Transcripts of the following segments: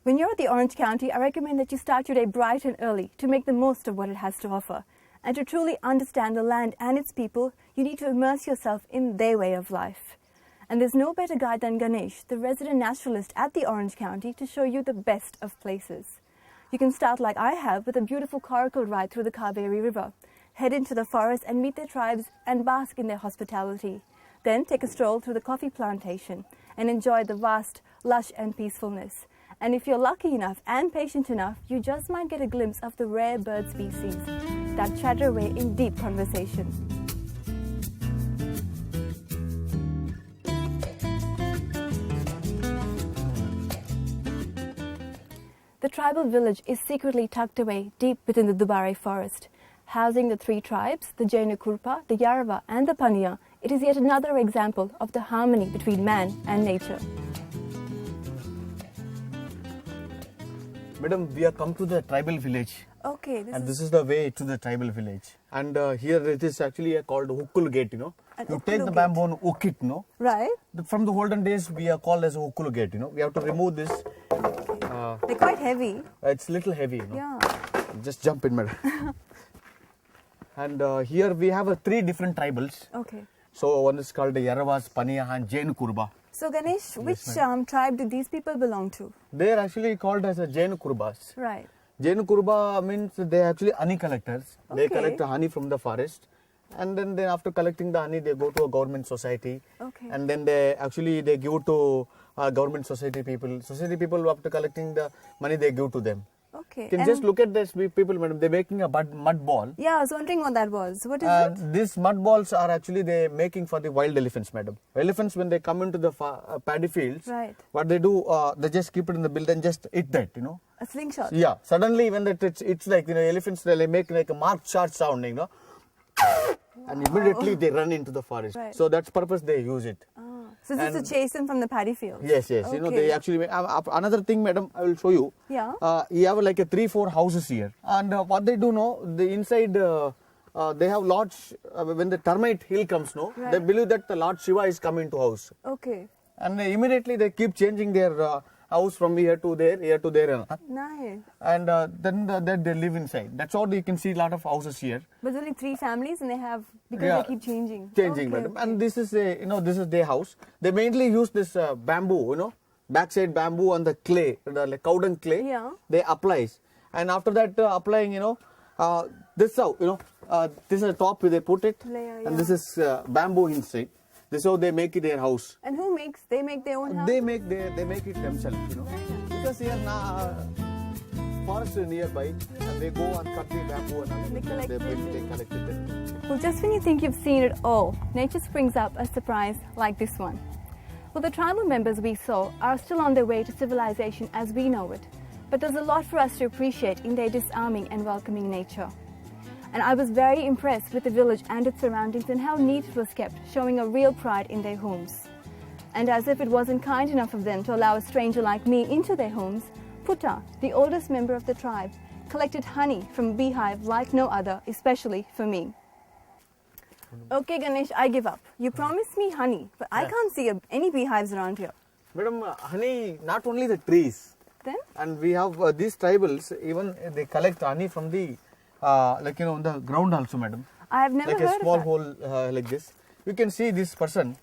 When you're at the Orange County, I recommend that you start your day bright and early to make the most of what it has to offer. And to truly understand the land and its people, you need to immerse yourself in their way of life. And there's no better guide than Ganesh, the resident naturalist at the Orange County, to show you the best of places. You can start like I have with a beautiful coracle ride through the Kaveri River. Head into the forest and meet their tribes and bask in their hospitality. Then take a stroll through the coffee plantation and enjoy the vast, lush and peacefulness. And if you're lucky enough and patient enough, you just might get a glimpse of the rare bird species that chatter away in deep conversation. The tribal village is secretly tucked away deep within the Dubare forest. Housing the three tribes, the Jaina Kurpa, the Yarava and the Paniya, it is yet another example of the harmony between man and nature. Madam, we have come to the tribal village. Okay. This is the way to the tribal village. And here it is actually called Hukkul Gate, you know. You take the bamboo and hook it, you know. Right. From the olden days, we are called as Hukkul Gate, you know. We have to remove this. They're quite heavy. It's a little heavy, you know. Yeah. Just jump in, madam. And here we have three different tribals. Okay. So one is called the Yaravas, Paniya and Jain Kurba. So Ganesh, which tribe do these people belong to? They are actually called as a Jain Kurbas. Right. Jain Kurba means they are actually honey collectors. Okay. They collect the honey from the forest. And then after collecting the honey, they go to a government society. Okay. And then they give it to government society people. Society people, after collecting the money, they give to them. Okay. You can just look at these people, madam. They're making a mud ball. Yeah, I was wondering what that was. What is it? These mud balls are actually they making for the wild elephants, madam. Elephants, when they come into the paddy fields, right, what they do, they just keep it in the bill and just eat that, you know. A slingshot. Yeah. Suddenly, when it's like, you know, elephants, they make like a marked short sound, you know, and immediately they run into the forest. Right. So that's purpose they use it. So this is to chase them from the paddy fields? Yes, yes. Okay. You know, they actually... another thing, madam, I will show you. Yeah. You have like a 3-4 houses here. And what they do now, the inside, they have Lord... when the termite hill comes, no, right, they believe that the Lord Shiva is coming to house. Okay. And immediately they keep changing their house from here to there, here to there. Nice. And then they live inside. That's all. You can see a lot of houses here. But there's only 3 families and they have, because Yeah, they keep changing. Changing, Okay, madam. okay. And this is this is their house. They mainly use this bamboo, you know, backside bamboo on the clay, like cow dung clay. Yeah. They applies, and after that applying, you know, this how, you know, this is the top where they put it, Layer, and yeah. this is bamboo inside. This is how they make it their house. And who makes, they make their own house? They make it themselves, you know, because here now forest is nearby, and they go and cut the bamboo and They collect they it. collect it. Well, just when you think you've seen it all, nature springs up a surprise like this one. Well, the tribal members we saw are still on their way to civilization as we know it, but there's a lot for us to appreciate in their disarming and welcoming nature. And I was very impressed with the village and its surroundings and how neat it was kept, showing a real pride in their homes. And as if it wasn't kind enough of them to allow a stranger like me into their homes, Putta, the oldest member of the tribe, collected honey from a beehive like no other, especially for me. Okay, Ganesh, I give up. You promised me honey, but I can't see any beehives around here. Madam, honey, not only the trees. Then? And we have these tribals, even they collect honey from the, like, you know, on the ground also, madam. I have never like heard a small of that. hole like this. You can see this person.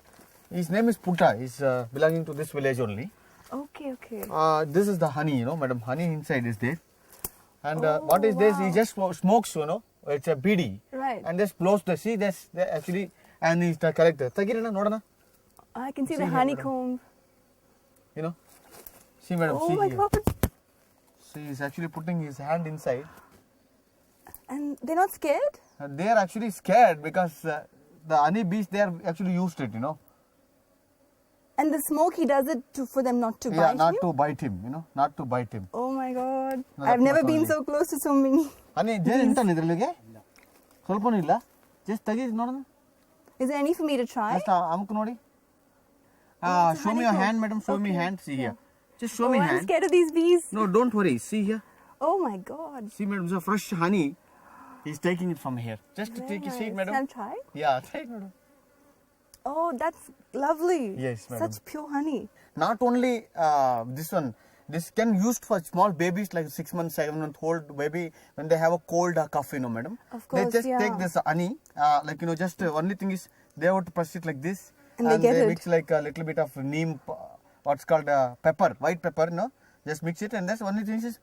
His name is Putta. He's belonging to this village only. Okay, okay. This is the honey, you know, madam. Honey inside is there. And Oh, what is this? He wow. just smokes, you know. It's a BD. Right. And just blows the, see, that's actually, and he's the collector. Tagirana, nodana. I can see See the here, honeycomb. You know. See, madam, Oh see my here. God. See, he's actually putting his hand inside. And they're not scared? They are actually scared because the honey bees, they are actually used to it, you know. And the smoke, he does it for them not to Yeah, bite not you? to bite him, you know, not to bite him. Oh my God. No, I've that's never not been only. so close to so many. Honey, just enter idrlige. Solponu illa. Just tagi nodana. Is there any for me to try? Just amku nodi. Oh, it's a Show me your honeycomb. hand, madam. Show me Okay, hand. See yeah. here. Just show Oh, me I'm hand. scared of these bees. No, don't worry. See here. Oh my God. See, madam, the fresh honey. He's taking it from here. Just to Very take a seat, nice. madam. Can I try? Yeah, try it, madam. Oh, that's lovely. Yes, madam. Such pure honey. Not only this one, This can used for small babies like 6 months, 7 month old baby when they have a cold or cough, madam. Of course, they just yeah. take this honey, just only thing is they have to press it like this, And they get it. mix like a little bit of neem, what's called pepper, white pepper, just mix it, and that's only thing is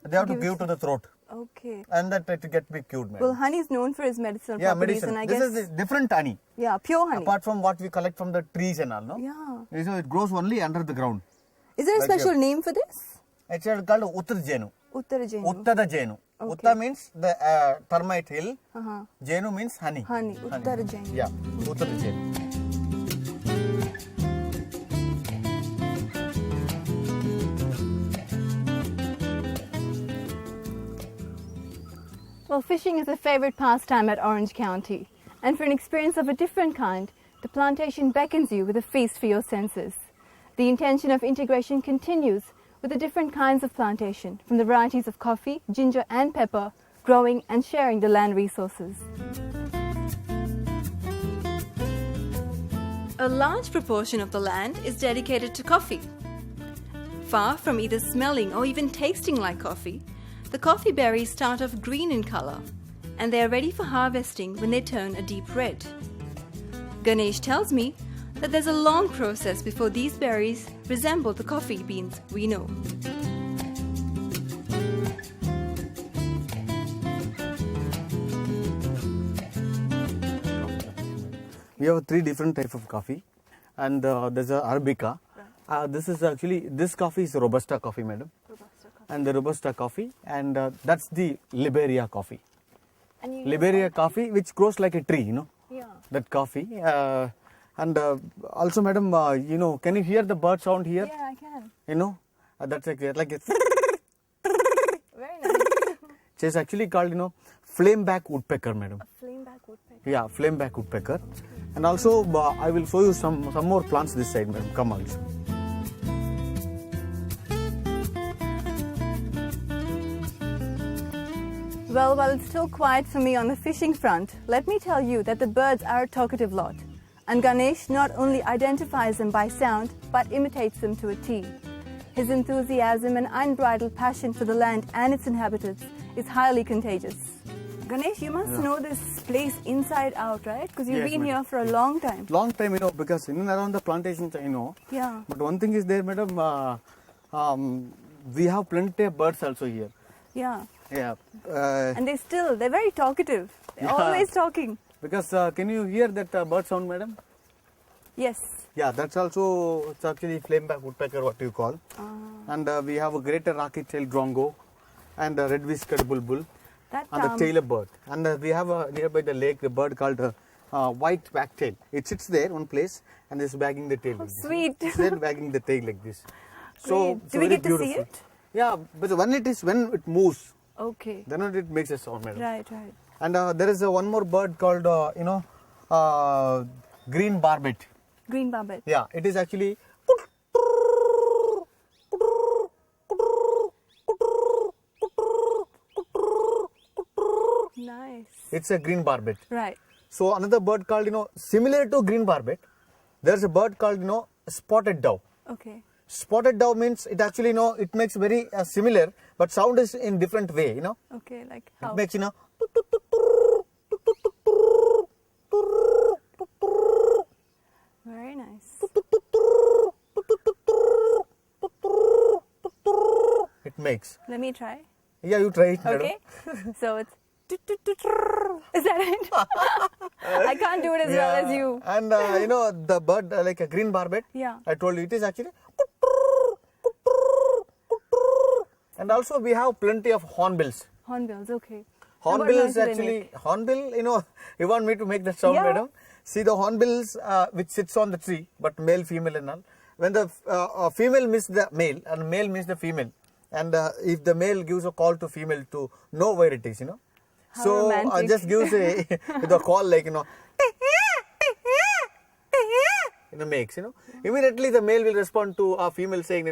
they have to give to the throat, Okay. and that to get be cured, madam. Well, honey is known for its medicinal Yeah, properties, medicine. and I This guess is the different honey. yeah, pure honey. Apart from what we collect from the trees and all, no? Yeah. So it grows only under the ground. Is there a Like special name for this? It's called Uttar Jenu. Uttara Jenu. Uttada Jenu. Okay. Utta means the termite hill. Uh-huh. Jenu means honey. Honey. Uttara Jenu. Yeah, Uttada Jenu. Well, fishing is a favorite pastime at Orange County, and for an experience of a different kind, the plantation beckons you with a feast for your senses. The intention of integration continues with the different kinds of plantation, from the varieties of coffee, ginger and pepper, growing and sharing the land resources. A large proportion of the land is dedicated to coffee. Far from either smelling or even tasting like coffee, the coffee berries start off green in color, and they are ready for harvesting when they turn a deep red. Ganesh tells me that there's a long process before these berries resemble the coffee beans we know. We have 3 different types of coffee, and there's a Arabica. This coffee is Robusta coffee, madam. And the Robusta coffee, and that's the Liberia coffee. Liberia coffee, which grows like a tree, Yeah. that coffee. And also, madam, can you hear the bird sound here? Yeah, I can. That's like a Very nice. it's actually called, flameback woodpecker, madam. Flameback woodpecker. Yeah, flameback woodpecker. And also, I will show you some more plants this side, madam. Come on. Well, while it's still quiet for me on the fishing front, let me tell you that the birds are a talkative lot. And Ganesh not only identifies them by sound, but imitates them to a T. His enthusiasm and unbridled passion for the land and its inhabitants is highly contagious. Ganesh, you must know this place inside out, right? Because you've Yes, been madam. here for a long time. Long time, because in and around the plantations, I know. Yeah. But one thing is there, madam, we have plenty of birds also here. Yeah. Yeah. And they're very talkative. They're Yeah. always talking. Because can you hear that bird sound, madam? Yes. Yeah, it's actually flameback woodpecker, what you call. And we have a greater rocky-tailed drongo and a red-whiskered bulbul That and a tailor bird. And we have nearby the lake, the bird called white wagtail. It sits there one place and is wagging the tail like this. sweet. It's there wagging the tail like this. Great. Do we very get to see beautiful. it? Yeah, but when it moves, Okay. then it makes a sound, madam. Right, right. And there is one more bird called, green barbet. Green barbet. Yeah, it is actually. Nice. It's a green barbet. Right. So another bird called, similar to green barbet, there's a bird called, spotted dove. Okay. Spotted dove means it actually, it makes very similar, but sound is in different way, Okay, like how? It makes, Very nice. it makes. Let me try. Yeah, you try it, madam. Okay. So it's. Is that it? I can't do it as well as you. And the bird like a green barbet. Yeah. I told you it is actually. And also we have plenty of hornbills. Hornbills, okay. Hornbill What is noise do they actually make? hornbill. You want me to make that sound, Yeah. madam? See the hornbills which sits on the tree, but male, female, and all. When the female meets the male and male meets the female, and if the male gives a call to female to know where it is, How so romantic. just gives the call like makes immediately the male will respond to a female saying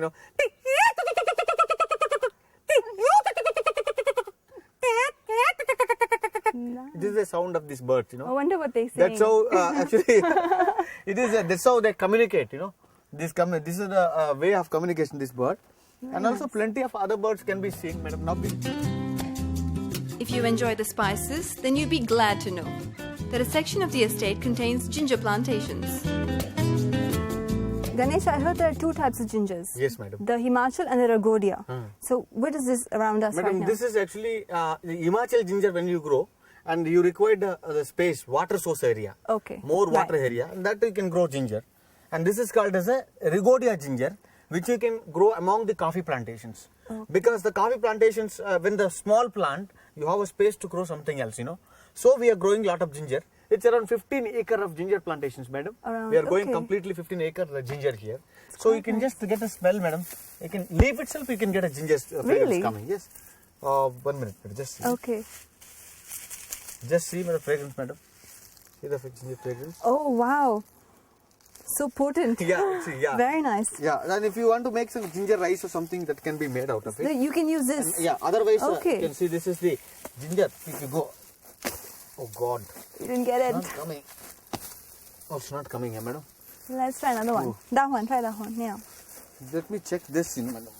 Nice. this is the sound of these birds I wonder what they say. That's how actually it is. That's how they communicate. This is the way of communication. This bird, And also plenty of other birds can be seen, madam. Now If you enjoy the spices, then you'd be glad to know that a section of the estate contains ginger plantations. Ganesh, I heard there are two types of gingers. Yes, madam. The Himachal and the Ragodia. So what is this around us madam, right now? this is actually the Himachal ginger when you grow, and you require the space, water source area. Okay. More water Right. area, and that you can grow ginger. And this is called as a Ragodia ginger, which you can grow among the coffee plantations. Okay. Because the coffee plantations, when the small plant, you have a space to grow something else, you know. So we are growing lot of ginger. It's around 15 acre of ginger plantations, madam. Around, we are going okay. completely 15 acre ginger here. So you can just get a smell, madam. You can leaf itself, you can get a ginger fragrance Really? coming. Yes. 1 minute, just see. Okay. Just see the fragrance, madam. See the ginger fragrance. Oh, wow. So potent. Yeah, see, yeah. Very nice. Yeah, and if you want to make some ginger rice or something, that can be made out of So it. you can use this. And yeah, otherwise, Okay. you can see this is the ginger. If you go, oh God, You didn't get it. not coming. Oh, it's not coming here, madam. Let's try another one. Oh. That one, try that one. Yeah. Let me check this in, madam.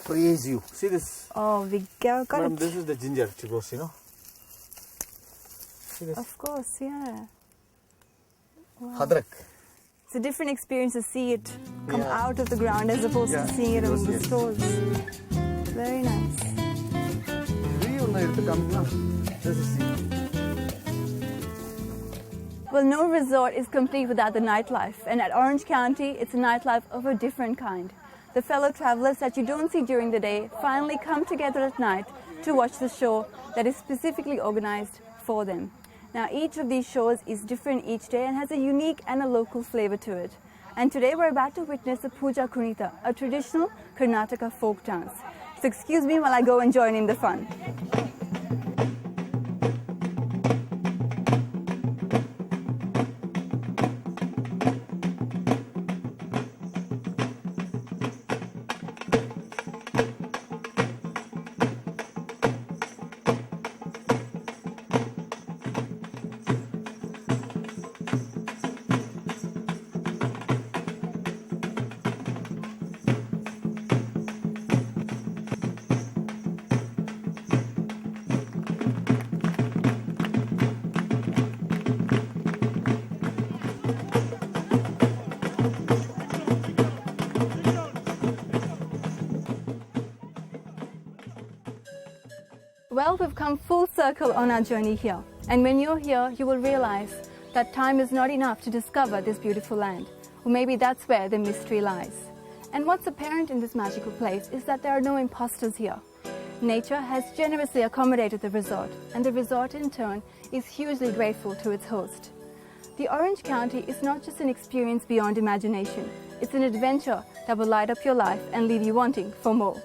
Praise you. See this, Oh, we got madam. it. This is the ginger chigos, you know. See this, Of course, yeah. hadrak. It's a different experience to see it come Yeah. out of the ground as opposed Yeah, to seeing it yes, in the yes. stores. Very nice. This is the Well, no resort is complete without the nightlife, and at Orange County, it's a nightlife of a different kind. The fellow travelers that you don't see during the day finally come together at night to watch the show that is specifically organized for them. Now, each of these shows is different each day and has a unique and a local flavor to it. And today we're about to witness the Puja Kunita, a traditional Karnataka folk dance. So excuse me while I go and join in the fun. Well, we've come full circle on our journey here. And when you're here, you will realize that time is not enough to discover this beautiful land. Or maybe that's where the mystery lies. And what's apparent in this magical place is that there are no imposters here. Nature has generously accommodated the resort, and the resort in turn is hugely grateful to its host. The Orange County is not just an experience beyond imagination. It's an adventure that will light up your life and leave you wanting for more.